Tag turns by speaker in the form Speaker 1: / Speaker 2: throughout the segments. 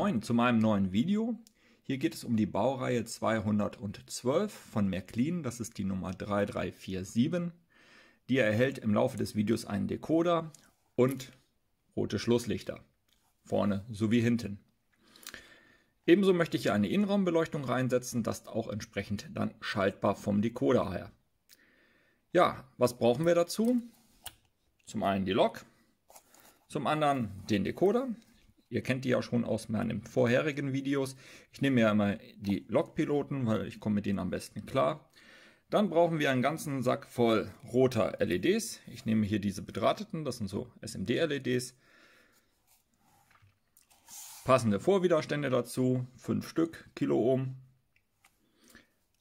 Speaker 1: Moin zu meinem neuen Video. Hier geht es um die Baureihe 212 von Märklin, das ist die Nummer 3347. Die erhält im Laufe des Videos einen Decoder und rote Schlusslichter, vorne sowie hinten. Ebenso möchte ich hier eine Innenraumbeleuchtung reinsetzen, das auch entsprechend dann schaltbar vom Decoder her. Ja, was brauchen wir dazu? Zum einen die Lok, zum anderen den Decoder. Ihr kennt die ja schon aus meinen vorherigen Videos. Ich nehme ja immer die Lokpiloten, weil ich komme mit denen am besten klar. Dann brauchen wir einen ganzen Sack voll roter LEDs. Ich nehme hier diese bedrahteten, das sind so SMD-LEDs. Passende Vorwiderstände dazu, 5 Stück, Kiloohm.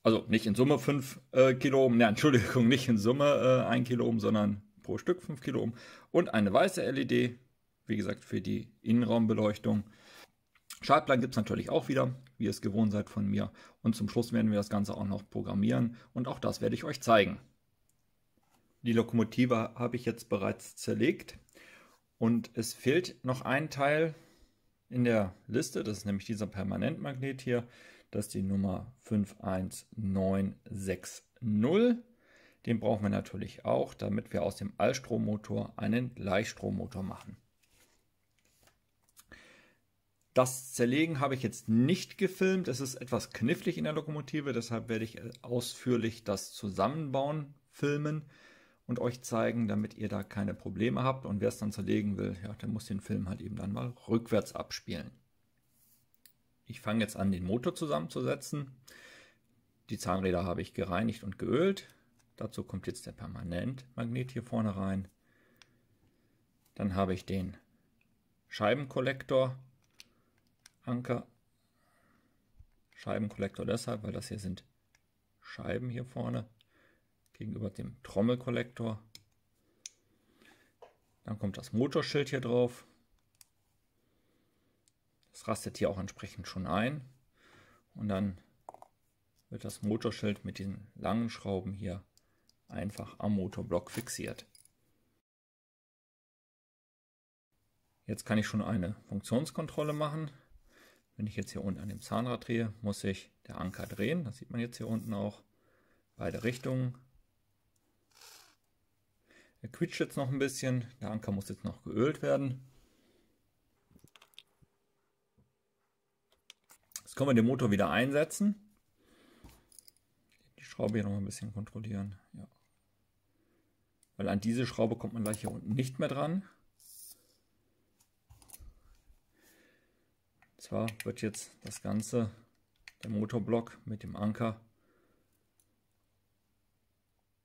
Speaker 1: Also nicht in Summe 5 Kiloohm, ne, Entschuldigung, nicht in Summe 1 Kiloohm, sondern pro Stück 5 Kiloohm. Und eine weiße LED. Wie gesagt, für die Innenraumbeleuchtung. Schaltplan gibt es natürlich auch wieder, wie ihr es gewohnt seid von mir. Und zum Schluss werden wir das Ganze auch noch programmieren und auch das werde ich euch zeigen. Die Lokomotive habe ich jetzt bereits zerlegt und es fehlt noch ein Teil in der Liste. Das ist nämlich dieser Permanentmagnet hier. Das ist die Nummer 51960. Den brauchen wir natürlich auch, damit wir aus dem Allstrommotor einen Gleichstrommotor machen. Das Zerlegen habe ich jetzt nicht gefilmt, es ist etwas knifflig in der Lokomotive, deshalb werde ich ausführlich das Zusammenbauen filmen und euch zeigen, damit ihr da keine Probleme habt. Und wer es dann zerlegen will, ja, der muss den Film halt eben dann mal rückwärts abspielen. Ich fange jetzt an, den Motor zusammenzusetzen. Die Zahnräder habe ich gereinigt und geölt. Dazu kommt jetzt der Permanentmagnet hier vorne rein. Dann habe ich den Scheibenkollektor. Anker, Scheibenkollektor deshalb, weil das hier sind Scheiben hier vorne gegenüber dem Trommelkollektor. Dann kommt das Motorschild hier drauf. Das rastet hier auch entsprechend schon ein. Und dann wird das Motorschild mit diesen langen Schrauben hier einfach am Motorblock fixiert. Jetzt kann ich schon eine Funktionskontrolle machen. Wenn ich jetzt hier unten an dem Zahnrad drehe, muss sich der Anker drehen. Das sieht man jetzt hier unten auch. Beide Richtungen. Er quietscht jetzt noch ein bisschen. Der Anker muss jetzt noch geölt werden. Jetzt können wir den Motor wieder einsetzen. Die Schraube hier noch ein bisschen kontrollieren. Ja. Weil an diese Schraube kommt man gleich hier unten nicht mehr dran. Zwar wird jetzt das Ganze, der Motorblock mit dem Anker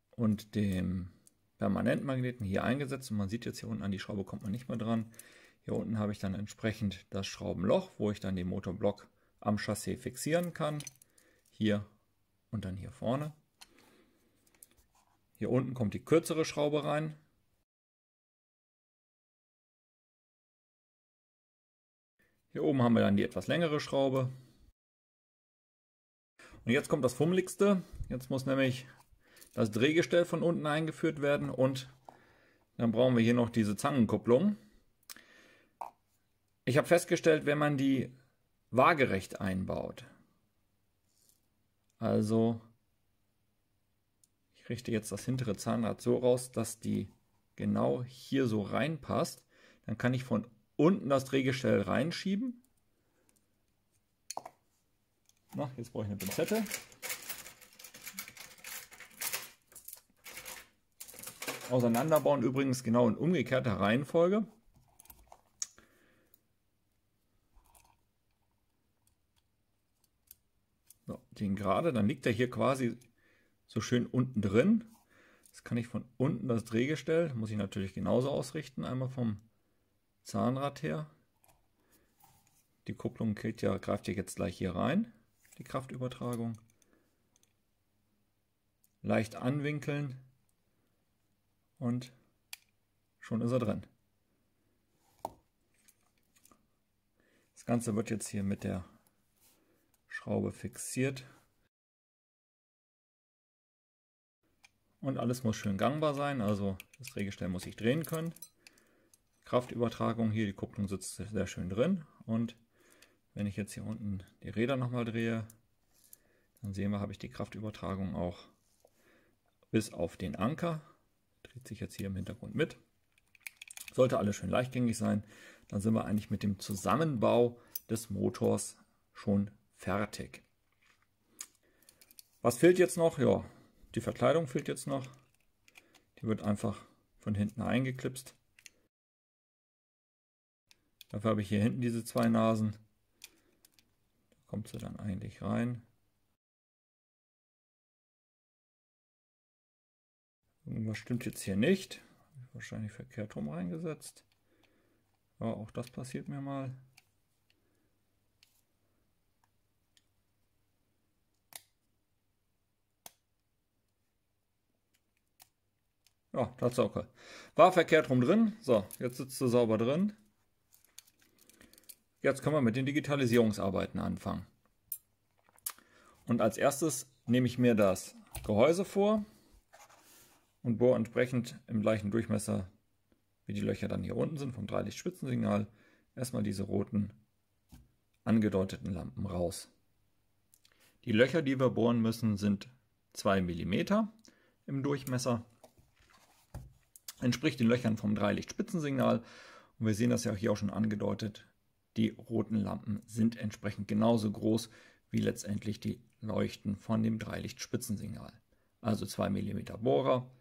Speaker 1: und dem Permanentmagneten hier eingesetzt und man sieht jetzt hier unten an die Schraube kommt man nicht mehr dran. Hier unten habe ich dann entsprechend das Schraubenloch, wo ich dann den Motorblock am Chassis fixieren kann. Hier und dann hier vorne. Hier unten kommt die kürzere Schraube rein. Hier oben haben wir dann die etwas längere Schraube. Und jetzt kommt das Fummeligste. Jetzt muss nämlich das Drehgestell von unten eingeführt werden und dann brauchen wir hier noch diese Zangenkupplung. Ich habe festgestellt, wenn man die waagerecht einbaut, also ich richte jetzt das hintere Zahnrad so raus, dass die genau hier so reinpasst, dann kann ich von unten das Drehgestell reinschieben. Na, jetzt brauche ich eine Pinzette. Auseinanderbauen übrigens genau in umgekehrter Reihenfolge. So, den gerade, dann liegt er hier quasi so schön unten drin. Jetzt kann ich von unten das Drehgestell, muss ich natürlich genauso ausrichten, einmal vom Zahnrad her. Die Kupplung greift ja jetzt gleich hier rein, die Kraftübertragung. Leicht anwinkeln und schon ist er drin. Das Ganze wird jetzt hier mit der Schraube fixiert. Und alles muss schön gangbar sein, also das Drehgestell muss ich drehen können. Kraftübertragung hier, die Kupplung sitzt sehr schön drin und Wenn ich jetzt hier unten die Räder nochmal drehe, dann sehen wir, habe ich die Kraftübertragung auch bis auf den Anker. Dreht sich jetzt hier im Hintergrund mit. Sollte alles schön leichtgängig sein, dann sind wir eigentlich mit dem Zusammenbau des Motors schon fertig. Was fehlt jetzt noch? Ja, die Verkleidung fehlt jetzt noch. Die wird einfach von hinten eingeklipst. Dafür habe ich hier hinten diese zwei Nasen. Da kommt sie dann eigentlich rein. Irgendwas stimmt jetzt hier nicht. Wahrscheinlich verkehrt rum reingesetzt. Ja, auch das passiert mir mal. Ja, Tatsache. War verkehrt rum drin. So, jetzt sitzt sie sauber drin. Jetzt können wir mit den Digitalisierungsarbeiten anfangen. Und als erstes nehme ich mir das Gehäuse vor und bohre entsprechend im gleichen Durchmesser, wie die Löcher dann hier unten sind, vom Dreilichtspitzensignal, erstmal diese roten angedeuteten Lampen raus. Die Löcher, die wir bohren müssen, sind 2 mm im Durchmesser. Entspricht den Löchern vom Dreilichtspitzensignal. Und wir sehen das ja hier auch schon angedeutet. Die roten Lampen sind entsprechend genauso groß wie letztendlich die Leuchten von dem Dreilichtspitzensignal. Also 2 mm Bohrer,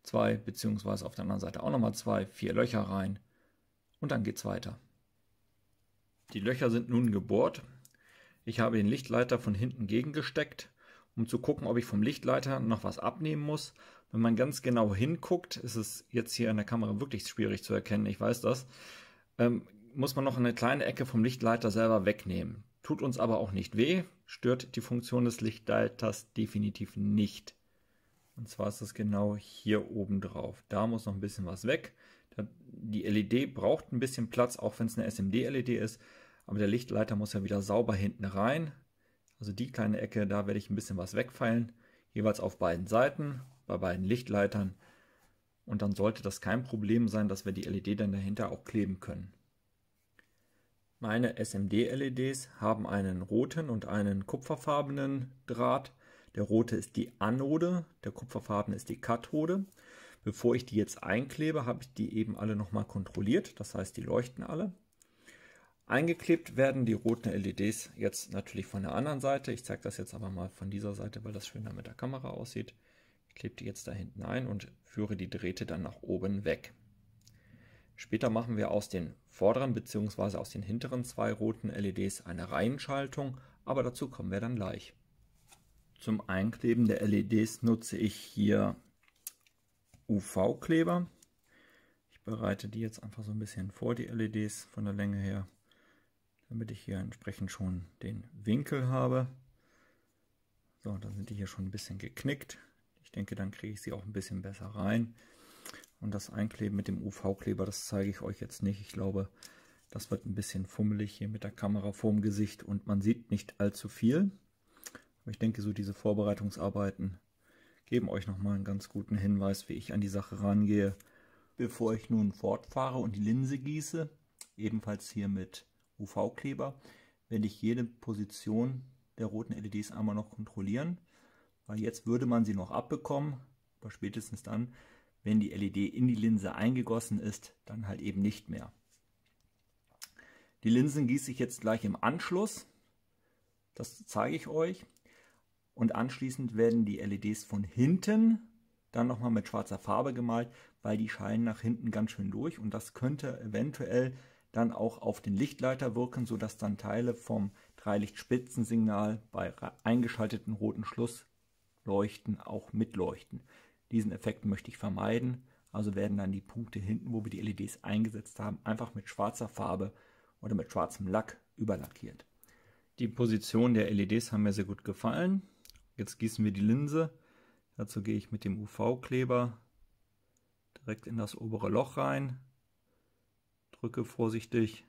Speaker 1: 2 bzw. auf der anderen Seite auch nochmal 2, 4 Löcher rein und dann geht es weiter. Die Löcher sind nun gebohrt. Ich habe den Lichtleiter von hinten gegengesteckt, um zu gucken, ob ich vom Lichtleiter noch was abnehmen muss. Wenn man ganz genau hinguckt, ist es jetzt hier in der Kamera wirklich schwierig zu erkennen, ich weiß das, muss man noch eine kleine Ecke vom Lichtleiter selber wegnehmen. Tut uns aber auch nicht weh, stört die Funktion des Lichtleiters definitiv nicht. Und zwar ist es genau hier oben drauf. Da muss noch ein bisschen was weg. Die LED braucht ein bisschen Platz, auch wenn es eine SMD-LED ist. Aber der Lichtleiter muss ja wieder sauber hinten rein. Also die kleine Ecke, da werde ich ein bisschen was wegfeilen. Jeweils auf beiden Seiten, bei beiden Lichtleitern. Und dann sollte das kein Problem sein, dass wir die LED dann dahinter auch kleben können. Meine SMD-LEDs haben einen roten und einen kupferfarbenen Draht. Der rote ist die Anode, der kupferfarbene ist die Kathode. Bevor ich die jetzt einklebe, habe ich die eben alle nochmal kontrolliert. Das heißt, die leuchten alle. Eingeklebt werden die roten LEDs jetzt natürlich von der anderen Seite. Ich zeige das jetzt aber mal von dieser Seite, weil das schöner mit der Kamera aussieht. Ich klebe die jetzt da hinten ein und führe die Drähte dann nach oben weg. Später machen wir aus den vorderen bzw. aus den hinteren zwei roten LEDs eine Reihenschaltung, aber dazu kommen wir dann gleich. Zum Einkleben der LEDs nutze ich hier UV-Kleber. Ich bereite die jetzt einfach so ein bisschen vor, die LEDs von der Länge her, damit ich hier entsprechend schon den Winkel habe. So, dann sind die hier schon ein bisschen geknickt. Ich denke, dann kriege ich sie auch ein bisschen besser rein. Und das Einkleben mit dem UV-Kleber, das zeige ich euch jetzt nicht. Ich glaube, das wird ein bisschen fummelig hier mit der Kamera vorm Gesicht und man sieht nicht allzu viel. Aber ich denke, so diese Vorbereitungsarbeiten geben euch nochmal einen ganz guten Hinweis, wie ich an die Sache rangehe. Bevor ich nun fortfahre und die Linse gieße, ebenfalls hier mit UV-Kleber, werde ich jede Position der roten LEDs einmal noch kontrollieren, weil jetzt würde man sie noch abbekommen, aber spätestens dann, wenn die LED in die Linse eingegossen ist, dann halt eben nicht mehr. Die Linsen gieße ich jetzt gleich im Anschluss, das zeige ich euch. Und anschließend werden die LEDs von hinten dann nochmal mit schwarzer Farbe gemalt, weil die scheinen nach hinten ganz schön durch und das könnte eventuell dann auch auf den Lichtleiter wirken, sodass dann Teile vom Dreilichtspitzensignal bei eingeschalteten roten Schlussleuchten auch mitleuchten. Diesen Effekt möchte ich vermeiden, also werden dann die Punkte hinten, wo wir die LEDs eingesetzt haben, einfach mit schwarzer Farbe oder mit schwarzem Lack überlackiert. Die Position der LEDs haben mir sehr gut gefallen. Jetzt gießen wir die Linse. Dazu gehe ich mit dem UV-Kleber direkt in das obere Loch rein, drücke vorsichtig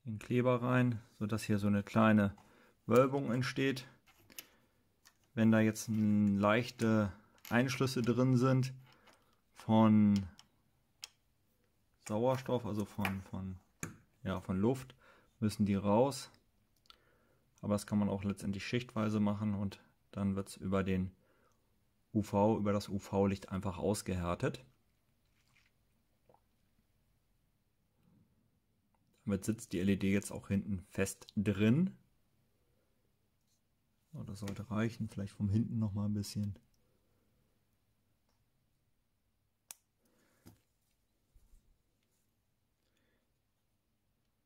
Speaker 1: den Kleber rein, sodass hier so eine kleine Wölbung entsteht. Wenn da jetzt leichte Einschlüsse drin sind von Sauerstoff, also von von Luft müssen die raus. Aber das kann man auch letztendlich schichtweise machen und dann wird es über das UV-Licht einfach ausgehärtet. Damit sitzt die LED jetzt auch hinten fest drin. So, das sollte reichen, vielleicht von hinten noch mal ein bisschen.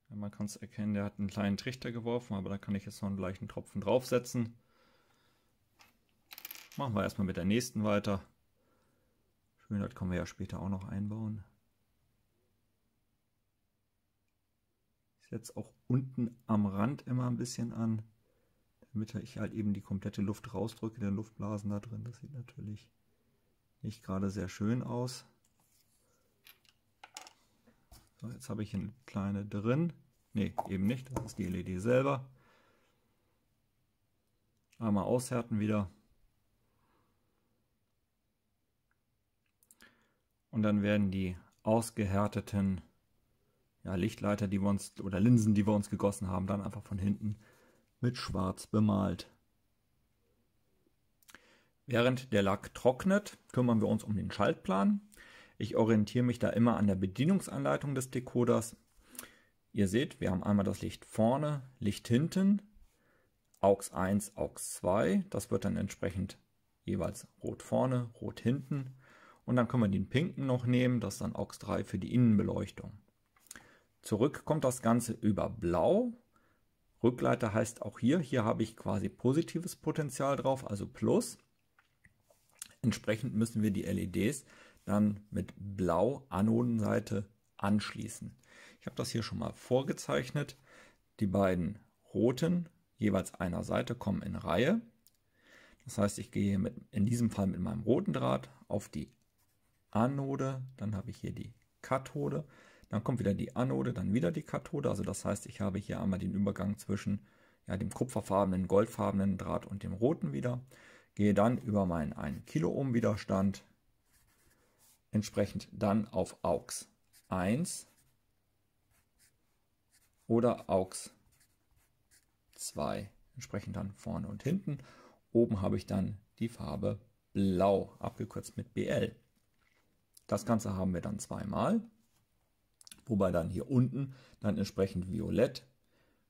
Speaker 1: Ja, man kann es erkennen, der hat einen kleinen Trichter geworfen, aber da kann ich jetzt noch einen gleichen Tropfen draufsetzen. Machen wir erstmal mit der nächsten weiter. Schön, das können wir ja später auch noch einbauen. Ich setze auch unten am Rand immer ein bisschen an, damit ich halt eben die komplette Luft rausdrücke, der Luftblasen da drin. Das sieht natürlich nicht gerade sehr schön aus. So, jetzt habe ich eine kleine drin. Ne, eben nicht, das ist die LED selber. Einmal aushärten wieder. Und dann werden die ausgehärteten Lichtleiter, die wir uns, oder Linsen, die wir uns gegossen haben, dann einfach von hinten mit Schwarz bemalt. Während der Lack trocknet, kümmern wir uns um den Schaltplan. Ich orientiere mich da immer an der Bedienungsanleitung des Dekoders. Ihr seht, wir haben einmal das Licht vorne, Licht hinten, AUX 1, AUX 2. Das wird dann entsprechend jeweils rot vorne, rot hinten. Und dann können wir den pinken noch nehmen, das ist dann AUX 3 für die Innenbeleuchtung. Zurück kommt das Ganze über blau. Rückleiter heißt auch hier habe ich quasi positives Potenzial drauf, also Plus. Entsprechend müssen wir die LEDs dann mit blau Anodenseite anschließen. Ich habe das hier schon mal vorgezeichnet. Die beiden roten, jeweils einer Seite, kommen in Reihe. Das heißt, ich gehe in diesem Fall mit meinem roten Draht auf die Anode, dann habe ich hier die Kathode. Dann kommt wieder die Anode, dann wieder die Kathode. Also das heißt, ich habe hier einmal den Übergang zwischen dem kupferfarbenen, goldfarbenen Draht und dem roten wieder. Gehe dann über meinen 1 Kiloohm Widerstand entsprechend dann auf AUX 1 oder AUX 2. Entsprechend dann vorne und hinten. Oben habe ich dann die Farbe Blau, abgekürzt mit BL. Das Ganze haben wir dann zweimal. Wobei dann hier unten dann entsprechend Violett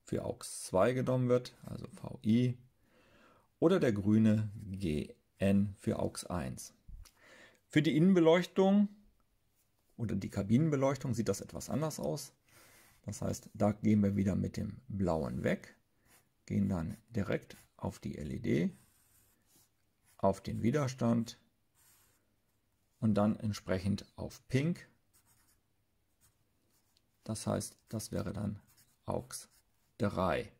Speaker 1: für AUX 2 genommen wird, also VI, oder der grüne GN für AUX 1. Für die Innenbeleuchtung oder die Kabinenbeleuchtung sieht das etwas anders aus. Das heißt, da gehen wir wieder mit dem blauen weg, gehen dann direkt auf die LED, auf den Widerstand und dann entsprechend auf Pink. Das heißt, das wäre dann AUX 3.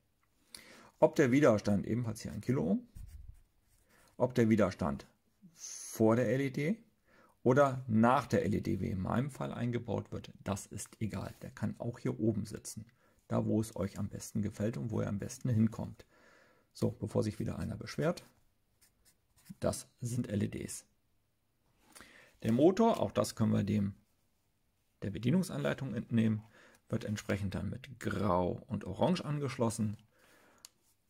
Speaker 1: Ob der Widerstand, ebenfalls hier 1 Kiloohm, ob der Widerstand vor der LED oder nach der LED, wie in meinem Fall eingebaut wird, das ist egal. Der kann auch hier oben sitzen, da wo es euch am besten gefällt und wo er am besten hinkommt. So, bevor sich wieder einer beschwert, das sind LEDs. Der Motor, auch das können wir der Bedienungsanleitung entnehmen, wird entsprechend dann mit Grau und Orange angeschlossen.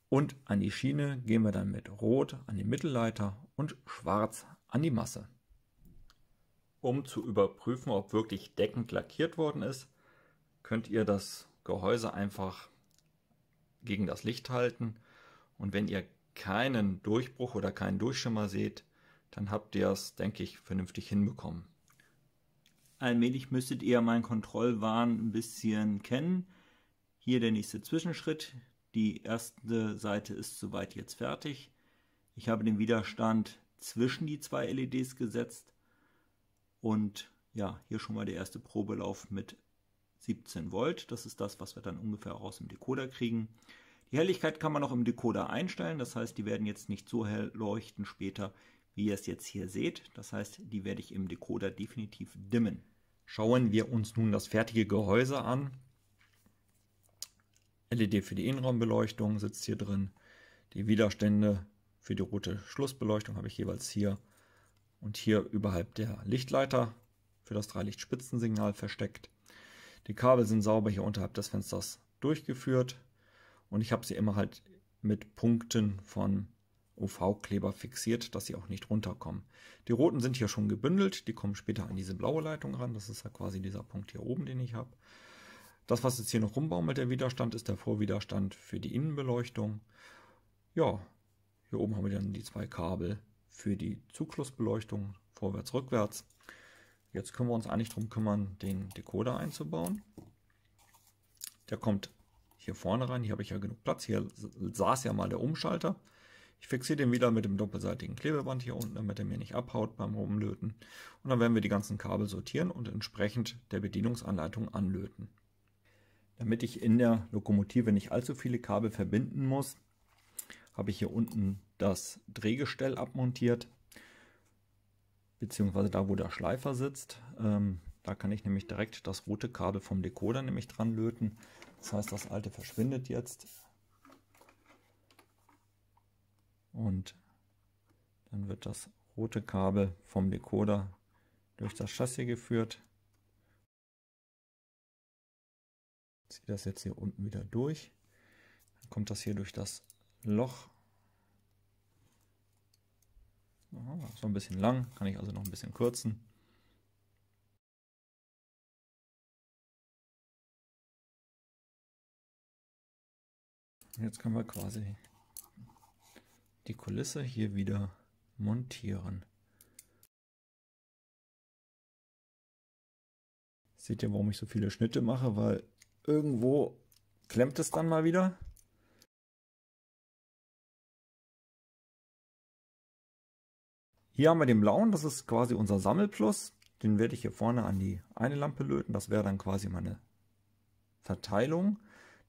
Speaker 1: Und an die Schiene gehen wir dann mit Rot an den Mittelleiter und Schwarz an die Masse. Um zu überprüfen, ob wirklich deckend lackiert worden ist, könnt ihr das Gehäuse einfach gegen das Licht halten. Und wenn ihr keinen Durchbruch oder keinen Durchschimmer seht, dann habt ihr es, denke ich, vernünftig hinbekommen. Allmählich müsstet ihr meinen Kontrollwahn ein bisschen kennen. Hier der nächste Zwischenschritt. Die erste Seite ist soweit jetzt fertig. Ich habe den Widerstand zwischen die zwei LEDs gesetzt. Und ja, hier schon mal der erste Probelauf mit 17 Volt. Das ist das, was wir dann ungefähr auch aus dem Decoder kriegen. Die Helligkeit kann man auch im Decoder einstellen. Das heißt, die werden jetzt nicht so hell leuchten später, wie ihr es jetzt hier seht. Das heißt, die werde ich im Decoder definitiv dimmen. Schauen wir uns nun das fertige Gehäuse an. LED für die Innenraumbeleuchtung sitzt hier drin. Die Widerstände für die rote Schlussbeleuchtung habe ich jeweils hier und hier überhalb der Lichtleiter für das 3-Licht-Spitzensignal versteckt. Die Kabel sind sauber hier unterhalb des Fensters durchgeführt und ich habe sie immer halt mit Punkten von UV-Kleber fixiert, dass sie auch nicht runterkommen. Die roten sind hier schon gebündelt, die kommen später an diese blaue Leitung ran. Das ist ja quasi dieser Punkt hier oben, den ich habe. Das, was jetzt hier noch rumbaumelt, der Widerstand, ist der Vorwiderstand für die Innenbeleuchtung. Ja, hier oben haben wir dann die 2 Kabel für die Zugflussbeleuchtung, vorwärts, rückwärts. Jetzt können wir uns eigentlich darum kümmern, den Decoder einzubauen. Der kommt hier vorne rein, hier habe ich ja genug Platz, hier saß ja mal der Umschalter. Ich fixiere den wieder mit dem doppelseitigen Klebeband hier unten, damit er mir nicht abhaut beim Rumlöten. Und dann werden wir die ganzen Kabel sortieren und entsprechend der Bedienungsanleitung anlöten. Damit ich in der Lokomotive nicht allzu viele Kabel verbinden muss, habe ich hier unten das Drehgestell abmontiert, beziehungsweise da, wo der Schleifer sitzt. Da kann ich nämlich direkt das rote Kabel vom Decoder nämlich dran löten. Das heißt, das alte verschwindet jetzt. Und dann wird das rote Kabel vom Decoder durch das Chassis geführt. Ich ziehe das jetzt hier unten wieder durch. Dann kommt das hier durch das Loch. So ein bisschen lang, kann ich also noch ein bisschen kürzen. Jetzt können wir quasi die Kulisse hier wieder montieren. Seht ihr, warum ich so viele Schnitte mache? Weil irgendwo klemmt es dann mal wieder. Hier haben wir den blauen, das ist quasi unser Sammelplus. Den werde ich hier vorne an die eine Lampe löten. Das wäre dann quasi meine Verteilung.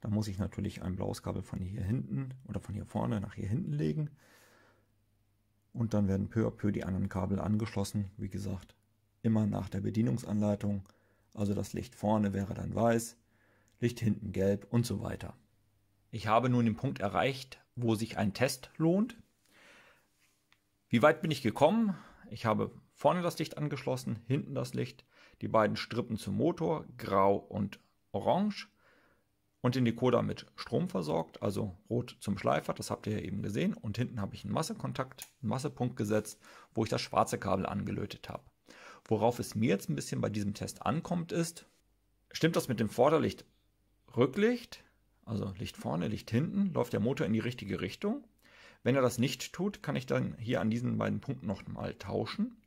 Speaker 1: Da muss ich natürlich ein blaues Kabel von hier hinten oder von hier vorne nach hier hinten legen. Und dann werden peu à peu die anderen Kabel angeschlossen. Wie gesagt, immer nach der Bedienungsanleitung. Also das Licht vorne wäre dann weiß, Licht hinten gelb und so weiter. Ich habe nun den Punkt erreicht, wo sich ein Test lohnt. Wie weit bin ich gekommen? Ich habe vorne das Licht angeschlossen, hinten das Licht, die beiden Strippen zum Motor, grau und orange, und den Decoder mit Strom versorgt, also rot zum Schleifer, das habt ihr ja eben gesehen, und hinten habe ich einen Massekontakt, einen Massepunkt gesetzt, wo ich das schwarze Kabel angelötet habe. Worauf es mir jetzt ein bisschen bei diesem Test ankommt ist, stimmt das mit dem Vorderlicht, Rücklicht, also Licht vorne, Licht hinten, läuft der Motor in die richtige Richtung. Wenn er das nicht tut, kann ich dann hier an diesen beiden Punkten noch mal tauschen.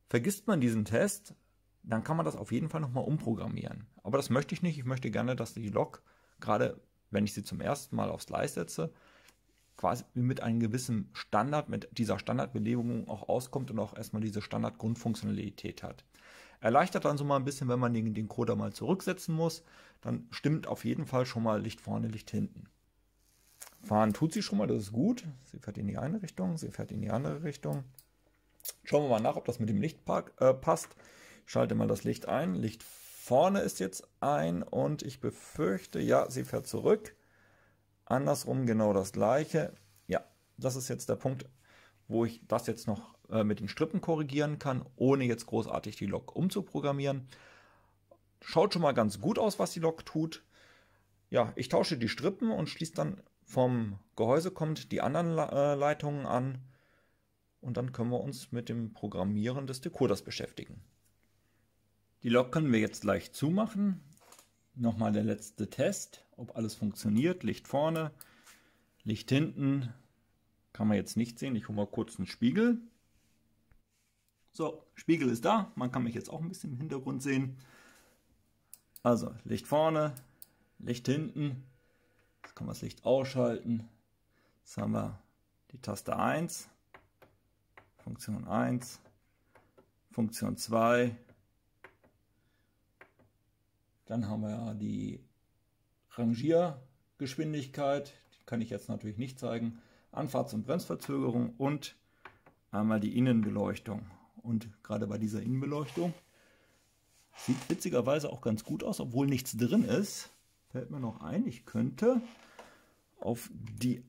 Speaker 1: Vergisst man diesen Test, dann kann man das auf jeden Fall noch mal umprogrammieren. Aber das möchte ich nicht. Ich möchte gerne, dass die Lok, gerade wenn ich sie zum ersten Mal aufs Gleis setze, quasi mit einem gewissen Standard, mit dieser Standardbelegung auch auskommt und auch erstmal diese Standard-Grundfunktionalität hat. Erleichtert dann so mal ein bisschen, wenn man den Decoder mal zurücksetzen muss, dann stimmt auf jeden Fall schon mal Licht vorne, Licht hinten. Fahren tut sie schon mal, das ist gut. Sie fährt in die eine Richtung, sie fährt in die andere Richtung. Schauen wir mal nach, ob das mit dem Licht passt. Ich schalte mal das Licht ein. Licht vorne ist jetzt ein und ich befürchte, ja, sie fährt zurück. Andersrum genau das gleiche. Ja, das ist jetzt der Punkt, wo ich das jetzt noch mit den Strippen korrigieren kann, ohne jetzt großartig die Lok umzuprogrammieren. Schaut schon mal ganz gut aus, was die Lok tut. Ja, ich tausche die Strippen und schließe dann vom Gehäuse kommt die anderen Leitungen an. Und dann können wir uns mit dem Programmieren des Decoders beschäftigen. Die Lok können wir jetzt gleich zumachen. Nochmal der letzte Test, ob alles funktioniert. Licht vorne, Licht hinten. Kann man jetzt nicht sehen. Ich hole mal kurz einen Spiegel. So, Spiegel ist da. Man kann mich jetzt auch ein bisschen im Hintergrund sehen. Also Licht vorne, Licht hinten. Jetzt kann man das Licht ausschalten. Jetzt haben wir die Taste 1. Funktion 1, Funktion 2, dann haben wir die Rangiergeschwindigkeit, die kann ich jetzt natürlich nicht zeigen, Anfahrts- und Bremsverzögerung und einmal die Innenbeleuchtung. Und gerade bei dieser Innenbeleuchtung sieht witzigerweise auch ganz gut aus, obwohl nichts drin ist. Fällt mir noch ein, ich könnte auf die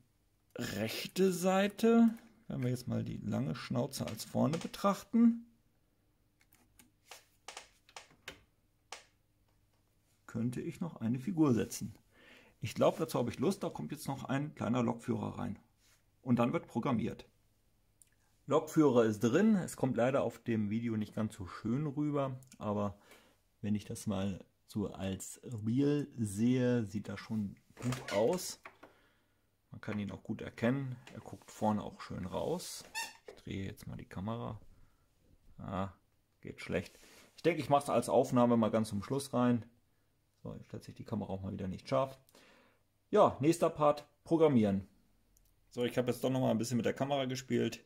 Speaker 1: rechte Seite, wenn wir jetzt mal die lange Schnauze als vorne betrachten, könnte ich noch eine Figur setzen. Ich glaube, dazu habe ich Lust, da kommt jetzt noch ein kleiner Lokführer rein. Und dann wird programmiert. Lokführer ist drin, es kommt leider auf dem Video nicht ganz so schön rüber, aber wenn ich das mal so als Real sehe, sieht das schon gut aus. Man kann ihn auch gut erkennen, er guckt vorne auch schön raus. Ich drehe jetzt mal die Kamera. Geht schlecht. Ich denke, ich mache es als Aufnahme mal ganz zum Schluss rein. So, jetzt stellt sich die Kamera auch mal wieder nicht scharf. Ja, nächster Part, Programmieren. So, ich habe jetzt doch noch mal ein bisschen mit der Kamera gespielt.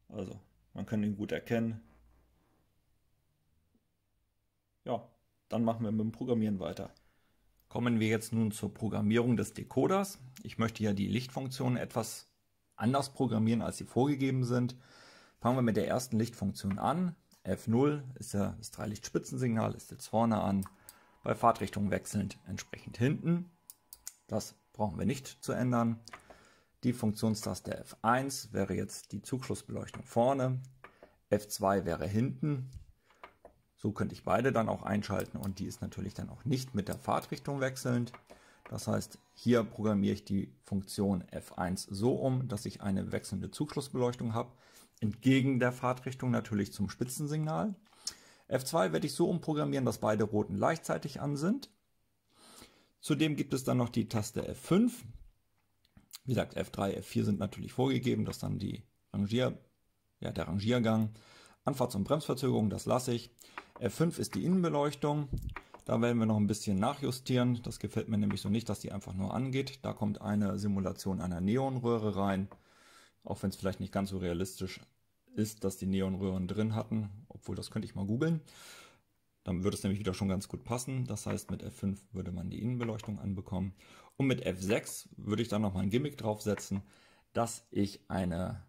Speaker 1: Also, man kann ihn gut erkennen. Ja, dann machen wir mit dem Programmieren weiter. Kommen wir jetzt nun zur Programmierung des Decoders. Ich möchte ja die Lichtfunktionen etwas anders programmieren, als sie vorgegeben sind. Fangen wir mit der ersten Lichtfunktion an. F0 ist ja das Dreilichtspitzensignal, ist jetzt vorne an. Bei Fahrtrichtung wechselnd entsprechend hinten. Das brauchen wir nicht zu ändern. Die Funktionstaste F1 wäre jetzt die Zugschlussbeleuchtung vorne. F2 wäre hinten. So könnte ich beide dann auch einschalten und die ist natürlich dann auch nicht mit der Fahrtrichtung wechselnd. Das heißt, hier programmiere ich die Funktion F1 so um, dass ich eine wechselnde Zugschlussbeleuchtung habe, entgegen der Fahrtrichtung natürlich zum Spitzensignal. F2 werde ich so umprogrammieren, dass beide Roten gleichzeitig an sind. Zudem gibt es dann noch die Taste F5. Wie gesagt, F3, F4 sind natürlich vorgegeben, das ist dann der Rangiergang. Anfahrts- und Bremsverzögerung, das lasse ich. F5 ist die Innenbeleuchtung. Da werden wir noch ein bisschen nachjustieren. Das gefällt mir nämlich so nicht, dass die einfach nur angeht. Da kommt eine Simulation einer Neonröhre rein. Auch wenn es vielleicht nicht ganz so realistisch ist, dass die Neonröhren drin hatten. Obwohl, das könnte ich mal googeln. Dann würde es nämlich wieder schon ganz gut passen. Das heißt, mit F5 würde man die Innenbeleuchtung anbekommen. Und mit F6 würde ich dann nochmal ein Gimmick draufsetzen, dass ich eine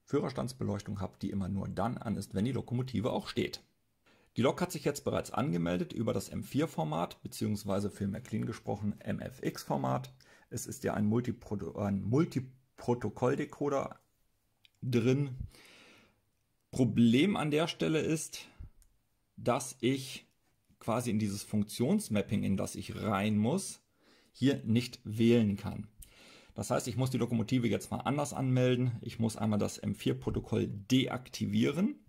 Speaker 1: Führerstandsbeleuchtung habe, die immer nur dann an ist, wenn die Lokomotive auch steht. Die Lok hat sich jetzt bereits angemeldet über das M4-Format, beziehungsweise für Märklin gesprochen MFX-Format. Es ist ja ein Multiprotokoll-Decoder drin. Problem an der Stelle ist, dass ich quasi in dieses Funktionsmapping, in das ich rein muss, hier nicht wählen kann. Das heißt, ich muss die Lokomotive jetzt mal anders anmelden. Ich muss einmal das M4-Protokoll deaktivieren.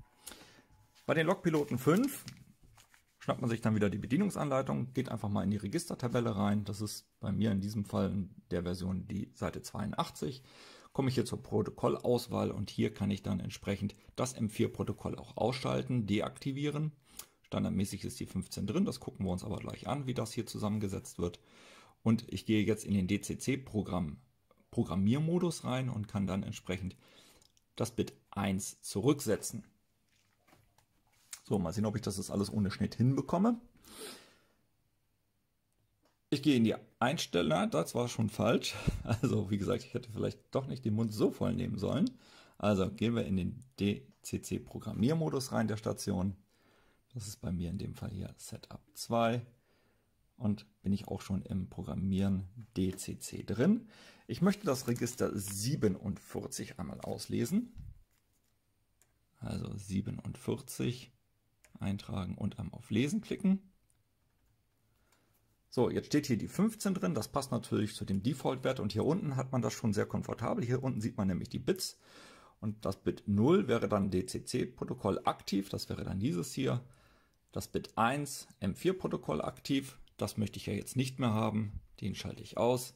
Speaker 1: Bei den Lokpiloten 5 schnappt man sich dann wieder die Bedienungsanleitung, geht einfach mal in die Registertabelle rein. Das ist bei mir in diesem Fall in der Version die Seite 82. Komme ich hier zur Protokollauswahl und hier kann ich dann entsprechend das M4-Protokoll auch ausschalten, deaktivieren. Standardmäßig ist die 15 drin, das gucken wir uns aber gleich an, wie das hier zusammengesetzt wird. Und ich gehe jetzt in den DCC-Programmiermodus rein und kann dann entsprechend das Bit 1 zurücksetzen. So, mal sehen, ob ich das alles ohne Schnitt hinbekomme. Ich gehe in die Einstellungen, das war schon falsch. Also wie gesagt, ich hätte vielleicht doch nicht den Mund so voll nehmen sollen. Also gehen wir in den DCC-Programmiermodus rein der Station. Das ist bei mir in dem Fall hier Setup 2. Und bin ich auch schon im Programmieren DCC drin. Ich möchte das Register 47 einmal auslesen. Also 47 eintragen und einmal auf Lesen klicken. So, jetzt steht hier die 15 drin. Das passt natürlich zu dem Default-Wert und hier unten hat man das schon sehr komfortabel. Hier unten sieht man nämlich die Bits und das Bit 0 wäre dann DCC-Protokoll aktiv. Das wäre dann dieses hier. Das Bit 1 M4-Protokoll aktiv. Das möchte ich ja jetzt nicht mehr haben. Den schalte ich aus.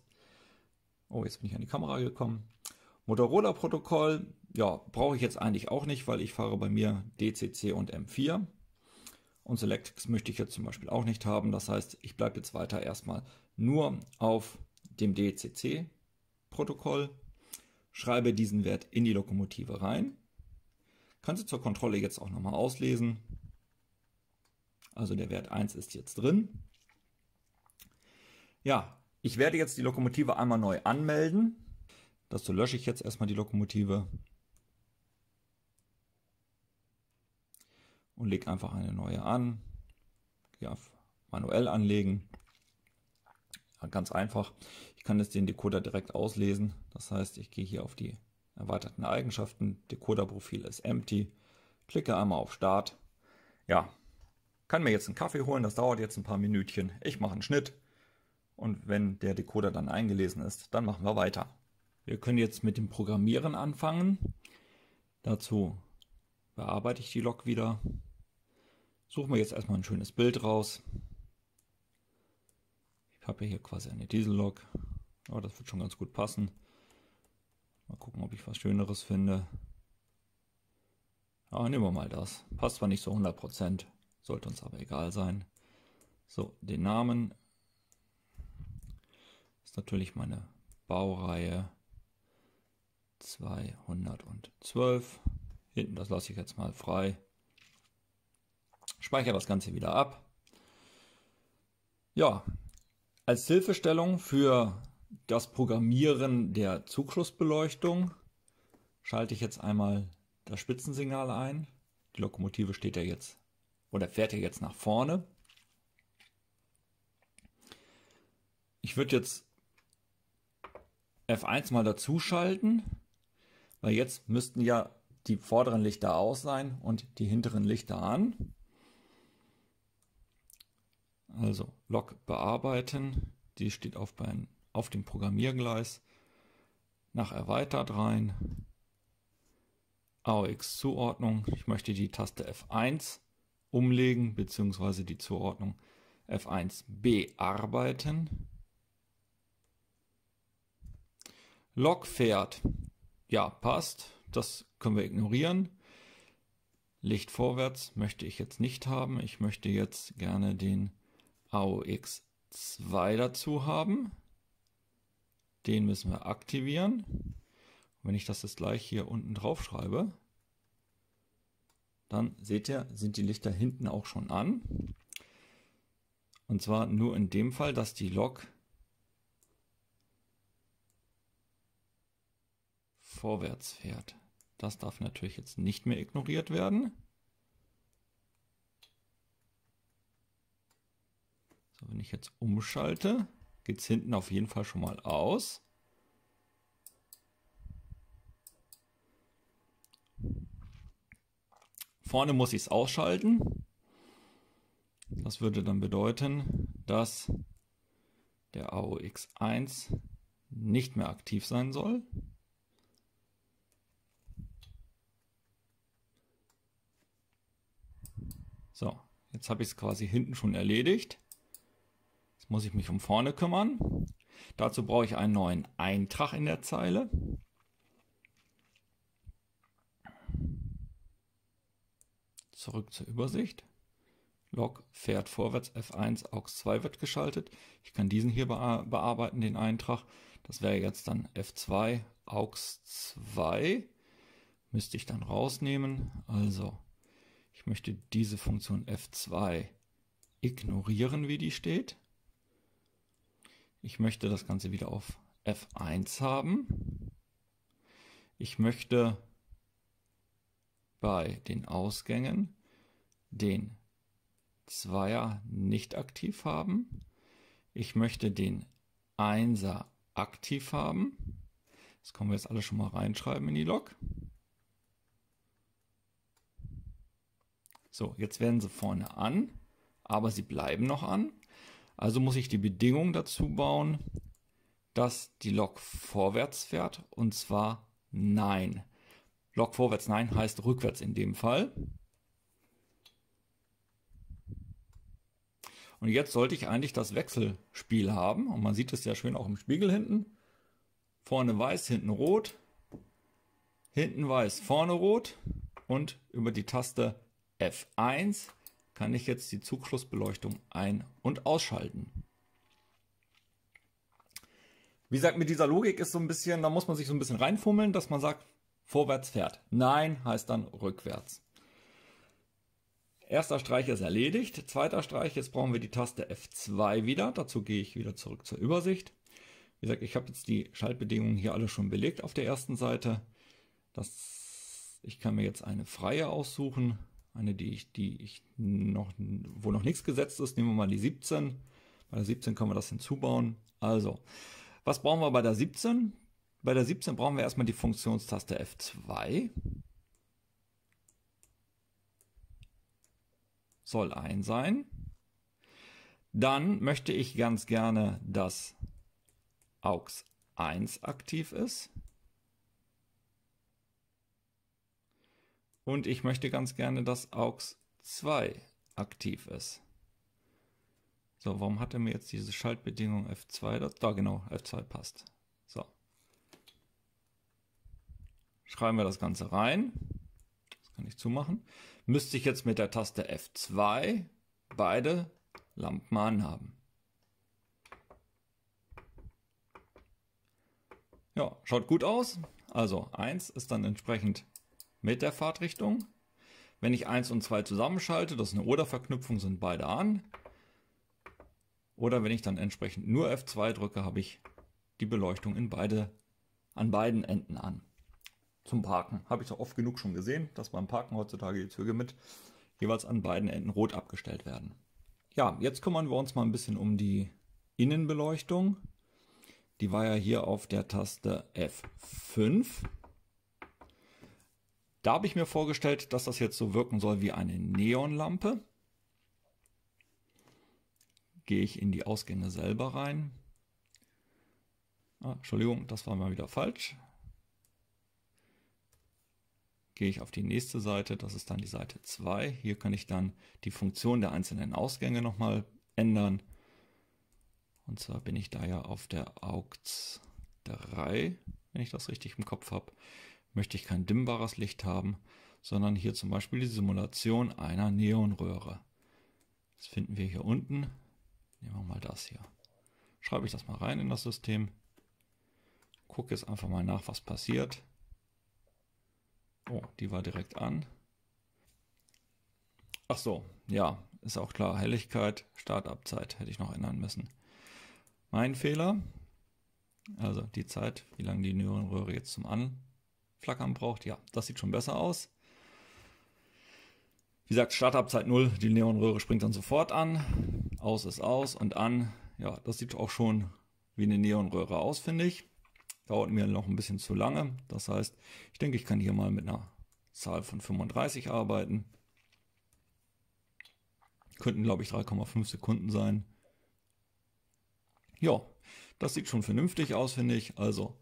Speaker 1: Oh, jetzt bin ich an die Kamera gekommen. Motorola-Protokoll, ja, brauche ich jetzt eigentlich auch nicht, weil ich fahre bei mir DCC und M4. Und Selectix möchte ich jetzt zum Beispiel auch nicht haben. Das heißt, ich bleibe jetzt weiter erstmal nur auf dem DCC-Protokoll, schreibe diesen Wert in die Lokomotive rein. Kann sie zur Kontrolle jetzt auch nochmal auslesen. Also der Wert 1 ist jetzt drin. Ja, ich werde jetzt die Lokomotive einmal neu anmelden. Dazu lösche ich jetzt erstmal die Lokomotive und lege einfach eine neue an. Gehe auf manuell anlegen. Ja, ganz einfach. Ich kann jetzt den Decoder direkt auslesen. Das heißt, ich gehe hier auf die erweiterten Eigenschaften. Decoder-Profil ist empty. Klicke einmal auf Start. Ja, kann mir jetzt einen Kaffee holen, das dauert jetzt ein paar Minütchen. Ich mache einen Schnitt und wenn der Decoder dann eingelesen ist, dann machen wir weiter. Wir können jetzt mit dem Programmieren anfangen. Dazu bearbeite ich die Lok wieder. Suchen wir jetzt erstmal ein schönes Bild raus. Ich habe hier quasi eine Diesellok. Aber das wird schon ganz gut passen. Mal gucken, ob ich was Schöneres finde. Ja, nehmen wir mal das. Passt zwar nicht so 100%, sollte uns aber egal sein. So, den Namen ist natürlich meine Baureihe 212. Hinten, das lasse ich jetzt mal frei. Speichere das Ganze wieder ab. Ja, als Hilfestellung für das Programmieren der Zugschlussbeleuchtung schalte ich jetzt einmal das Spitzensignal ein. Die Lokomotive steht ja jetzt oder fährt ja jetzt nach vorne. Ich würde jetzt F1 mal dazu schalten, weil jetzt müssten ja die vorderen Lichter aus sein und die hinteren Lichter an. Also Lok bearbeiten, die steht auf dem Programmiergleis. Nach erweitert rein. AUX-Zuordnung. Ich möchte die Taste F1 umlegen, beziehungsweise die Zuordnung F1 bearbeiten. Lok fährt. Ja, passt. Das können wir ignorieren. Licht vorwärts möchte ich jetzt nicht haben. Ich möchte jetzt gerne den AUX2 dazu haben. Den müssen wir aktivieren. Wenn ich das jetzt gleich hier unten drauf schreibe, dann seht ihr, sind die Lichter hinten auch schon an. Und zwar nur in dem Fall, dass die Lok vorwärts fährt. Das darf natürlich jetzt nicht mehr ignoriert werden. So, wenn ich jetzt umschalte, geht es hinten auf jeden Fall schon mal aus. Vorne muss ich es ausschalten. Das würde dann bedeuten, dass der AUX1 nicht mehr aktiv sein soll. So, jetzt habe ich es quasi hinten schon erledigt. Jetzt muss ich mich um vorne kümmern. Dazu brauche ich einen neuen Eintrag in der Zeile. Zurück zur Übersicht. Lok fährt vorwärts, F1, AUX2 wird geschaltet. Ich kann diesen hier bearbeiten, den Eintrag. Das wäre jetzt dann F2, AUX2. Müsste ich dann rausnehmen. Also, ich möchte diese Funktion F2 ignorieren, wie die steht. Ich möchte das Ganze wieder auf F1 haben. Ich möchte bei den Ausgängen den Zweier nicht aktiv haben. Ich möchte den Einser aktiv haben. Das können wir jetzt alle schon mal reinschreiben in die Lok. So, jetzt werden sie vorne an, aber sie bleiben noch an. Also muss ich die Bedingung dazu bauen, dass die Lok vorwärts fährt, und zwar Nein. Lok vorwärts Nein heißt rückwärts in dem Fall. Und jetzt sollte ich eigentlich das Wechselspiel haben. Und man sieht es ja schön auch im Spiegel hinten. Vorne weiß, hinten rot. Hinten weiß, vorne rot. Und über die Taste F1 kann ich jetzt die Zugschlussbeleuchtung ein- und ausschalten. Wie gesagt, mit dieser Logik ist so ein bisschen, da muss man sich so ein bisschen reinfummeln, dass man sagt, vorwärts fährt. Nein heißt dann rückwärts. Erster Streich ist erledigt. Zweiter Streich, jetzt brauchen wir die Taste F2 wieder. Dazu gehe ich wieder zurück zur Übersicht. Wie gesagt, ich habe jetzt die Schaltbedingungen hier alle schon belegt auf der ersten Seite. Ich kann mir jetzt eine freie aussuchen. Eine, wo noch nichts gesetzt ist. Nehmen wir mal die 17. Bei der 17 können wir das hinzubauen. Also, was brauchen wir bei der 17? Bei der 17 brauchen wir erstmal die Funktionstaste F2. soll ein sein. Dann möchte ich ganz gerne, dass AUX 1 aktiv ist. Und ich möchte ganz gerne, dass AUX 2 aktiv ist. So, warum hat er mir jetzt diese Schaltbedingung F2? Da genau, F2 passt. So. Schreiben wir das Ganze rein. Das kann ich zumachen. Müsste ich jetzt mit der Taste F2 beide Lampen anhaben. Ja, schaut gut aus. Also 1 ist dann entsprechend mit der Fahrtrichtung. Wenn ich 1 und 2 zusammenschalte, das ist eine Oder-Verknüpfung, sind beide an. Oder wenn ich dann entsprechend nur F2 drücke, habe ich die Beleuchtung an beiden Enden an. Zum Parken habe ich doch oft genug schon gesehen, dass beim Parken heutzutage die Züge mit jeweils an beiden Enden rot abgestellt werden. Ja, jetzt kümmern wir uns mal ein bisschen um die Innenbeleuchtung. Die war ja hier auf der Taste F5. Da habe ich mir vorgestellt, dass das jetzt so wirken soll wie eine Neonlampe. Gehe ich in die Ausgänge selber rein. Entschuldigung, das war mal wieder falsch. Gehe ich auf die nächste Seite, das ist dann die Seite 2. Hier kann ich dann die Funktion der einzelnen Ausgänge nochmal ändern. Und zwar bin ich da ja auf der AUX 3, wenn ich das richtig im Kopf habe. Möchte ich kein dimmbares Licht haben, sondern hier zum Beispiel die Simulation einer Neonröhre. Das finden wir hier unten. Nehmen wir mal das hier. Schreibe ich das mal rein in das System. Gucke jetzt einfach mal nach, was passiert. Oh, die war direkt an. Ach so, ja, ist auch klar. Helligkeit, Startabzeit hätte ich noch ändern müssen. Mein Fehler. Also die Zeit, wie lange die Neonröhre jetzt zum Anflackern braucht. Ja, das sieht schon besser aus. Wie gesagt, Startabzeit 0, die Neonröhre springt dann sofort an. Aus ist aus und an. Ja, das sieht auch schon wie eine Neonröhre aus, finde ich. Dauert mir noch ein bisschen zu lange. Das heißt, ich denke, ich kann hier mal mit einer Zahl von 35 arbeiten. Könnten, glaube ich, 3,5 Sekunden sein. Ja, das sieht schon vernünftig aus, finde ich. Also,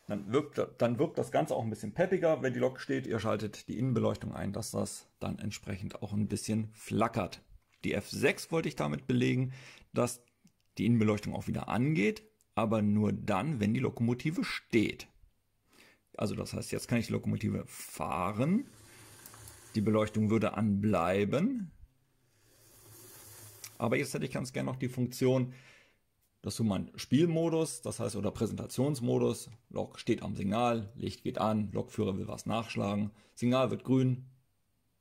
Speaker 1: dann wirkt das Ganze auch ein bisschen peppiger, wenn die Lok steht. Ihr schaltet die Innenbeleuchtung ein, dass das dann entsprechend auch ein bisschen flackert. Die F6 wollte ich damit belegen, dass die Innenbeleuchtung auch wieder angeht, aber nur dann, wenn die Lokomotive steht. Also das heißt, jetzt kann ich die Lokomotive fahren. Die Beleuchtung würde anbleiben. Aber jetzt hätte ich ganz gerne noch die Funktion, dass du mal Spielmodus, das heißt, oder Präsentationsmodus, Lok steht am Signal, Licht geht an, Lokführer will was nachschlagen, Signal wird grün,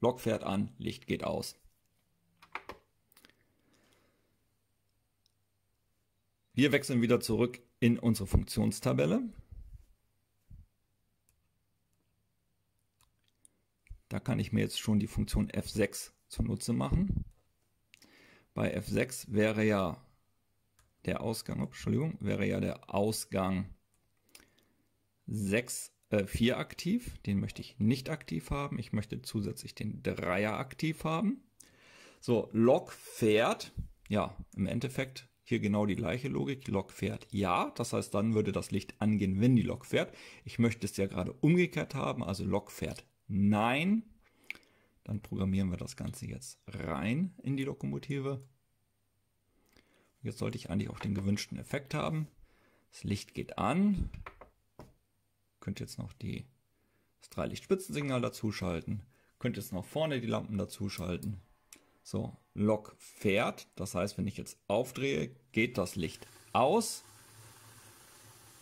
Speaker 1: Lok fährt an, Licht geht aus. Wir wechseln wieder zurück in unsere Funktionstabelle. Da kann ich mir jetzt schon die Funktion F6 zunutze machen. Bei F6 wäre ja der Ausgang, wäre ja der Ausgang 4 aktiv. Den möchte ich nicht aktiv haben. Ich möchte zusätzlich den 3er aktiv haben. So, Lok fährt. Ja, im Endeffekt hier genau die gleiche Logik. Lok fährt ja. Das heißt, dann würde das Licht angehen, wenn die Lok fährt. Ich möchte es ja gerade umgekehrt haben. Also Lok fährt nein. Dann programmieren wir das Ganze jetzt rein in die Lokomotive. Jetzt sollte ich eigentlich auch den gewünschten Effekt haben. Das Licht geht an. Könnt jetzt noch das 3-Licht-Spitzensignal dazuschalten. Könnt jetzt noch vorne die Lampen dazuschalten. So, Lok fährt. Das heißt, wenn ich jetzt aufdrehe, geht das Licht aus.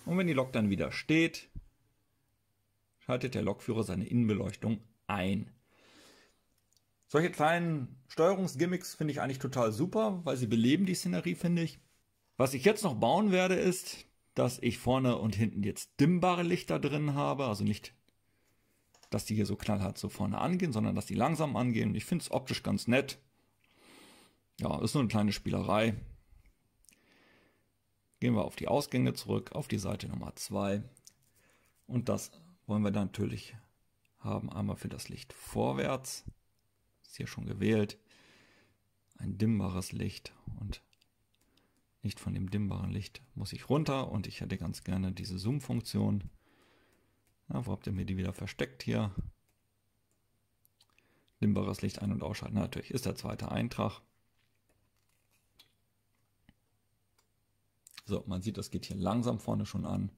Speaker 1: Und wenn die Lok dann wieder steht, schaltet der Lokführer seine Innenbeleuchtung ein. Solche kleinen Steuerungsgimmicks finde ich eigentlich total super, weil sie beleben die Szenerie, finde ich. Was ich jetzt noch bauen werde, ist, dass ich vorne und hinten jetzt dimmbare Lichter drin habe. Also nicht, dass die hier so knallhart so vorne angehen, sondern dass die langsam angehen. Ich finde es optisch ganz nett. Ja, ist nur eine kleine Spielerei. Gehen wir auf die Ausgänge zurück, auf die Seite Nummer 2. Und das wollen wir dann natürlich haben, einmal für das Licht vorwärts. Ist hier schon gewählt. Ein dimmbares Licht und nicht von dem dimmbaren Licht muss ich runter und ich hätte ganz gerne diese Zoom-Funktion. Ja, wo habt ihr mir die wieder versteckt hier? Dimmbares Licht ein- und ausschalten. Na, natürlich ist der zweite Eintrag. So, man sieht, das geht hier langsam vorne schon an.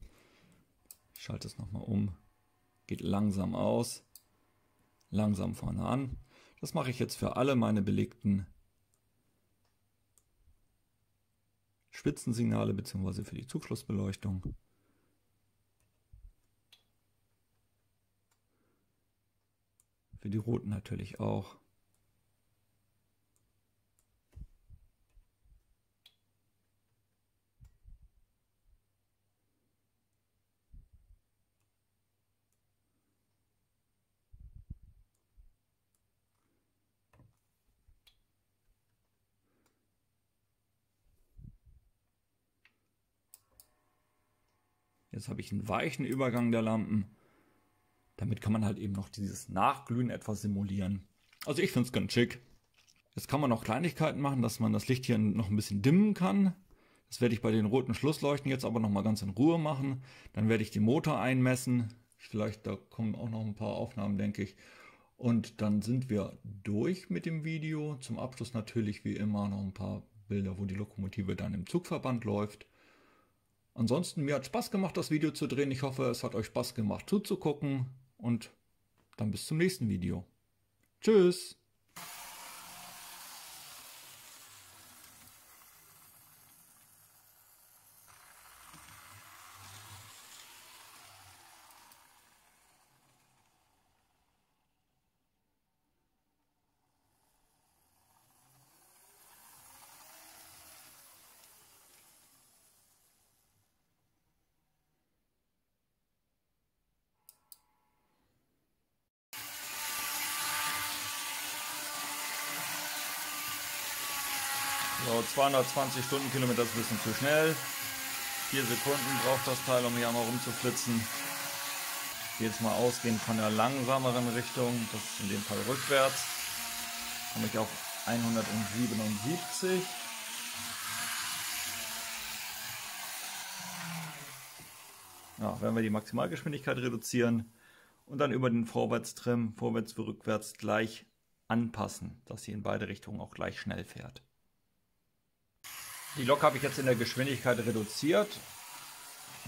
Speaker 1: Ich schalte es nochmal um. Geht langsam aus. Langsam vorne an. Das mache ich jetzt für alle meine belegten Spitzensignale bzw. für die Zuflussbeleuchtung. Für die roten natürlich auch. Jetzt habe ich einen weichen Übergang der Lampen. Damit kann man halt eben noch dieses Nachglühen etwas simulieren. Also ich finde es ganz schick. Jetzt kann man noch Kleinigkeiten machen, dass man das Licht hier noch ein bisschen dimmen kann. Das werde ich bei den roten Schlussleuchten jetzt aber nochmal ganz in Ruhe machen. Dann werde ich den Motor einmessen. Vielleicht, da kommen auch noch ein paar Aufnahmen, denke ich. Und dann sind wir durch mit dem Video. Zum Abschluss natürlich wie immer noch ein paar Bilder, wo die Lokomotive dann im Zugverband läuft. Ansonsten, mir hat Spaß gemacht, das Video zu drehen. Ich hoffe, es hat euch Spaß gemacht zuzugucken. Und dann bis zum nächsten Video. Tschüss! So, 220 Stundenkilometer ist ein bisschen zu schnell. 4 Sekunden braucht das Teil, um hier einmal rumzuflitzen. Jetzt mal ausgehend von der langsameren Richtung, das ist in dem Fall rückwärts, komme ich auf 177. Ja, wenn wir die Maximalgeschwindigkeit reduzieren und dann über den Vorwärtstrim, vorwärts wie rückwärts gleich anpassen, dass sie in beide Richtungen auch gleich schnell fährt. Die Lok habe ich jetzt in der Geschwindigkeit reduziert.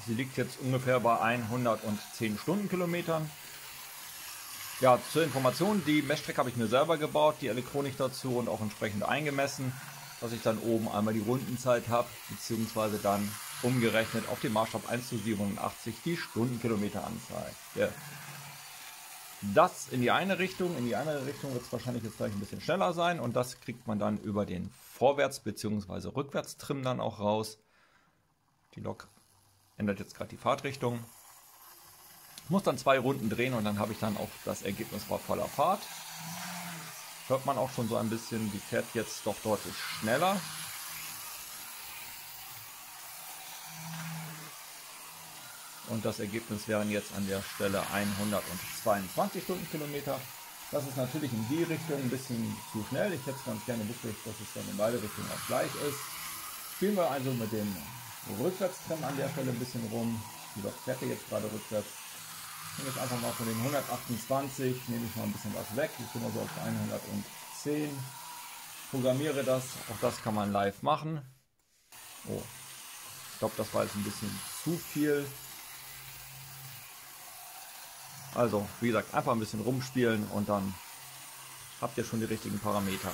Speaker 1: Sie liegt jetzt ungefähr bei 110 Stundenkilometern. Ja, zur Information, die Messstrecke habe ich mir selber gebaut, die Elektronik dazu und auch entsprechend eingemessen, dass ich dann oben einmal die Rundenzeit habe, beziehungsweise dann umgerechnet auf den Maßstab 1:87 die Stundenkilometeranzahl. Ja. Das in die eine Richtung. In die andere Richtung wird es wahrscheinlich jetzt gleich ein bisschen schneller sein und das kriegt man dann über den Vorwärts- bzw. Rückwärtstrim dann auch raus. Die Lok ändert jetzt gerade die Fahrtrichtung. Ich muss dann 2 Runden drehen und dann habe ich dann auch das Ergebnis bei voller Fahrt. Hört man auch schon so ein bisschen, die fährt jetzt doch deutlich schneller. Und das Ergebnis wären jetzt an der Stelle 122 Stundenkilometer. Das ist natürlich in die Richtung ein bisschen zu schnell. Ich hätte es ganz gerne wirklich, dass es dann in beide Richtungen auch gleich ist. Spielen wir also mit dem Rückwärtstrim an der Stelle ein bisschen rum. Die Lok fährt jetzt gerade rückwärts. Ich nehme jetzt einfach mal von den 128, nehme ich mal ein bisschen was weg. Ich bin also auf 110. Programmiere das. Auch das kann man live machen. Oh, ich glaube, das war jetzt ein bisschen zu viel. Also, wie gesagt, einfach ein bisschen rumspielen und dann habt ihr schon die richtigen Parameter.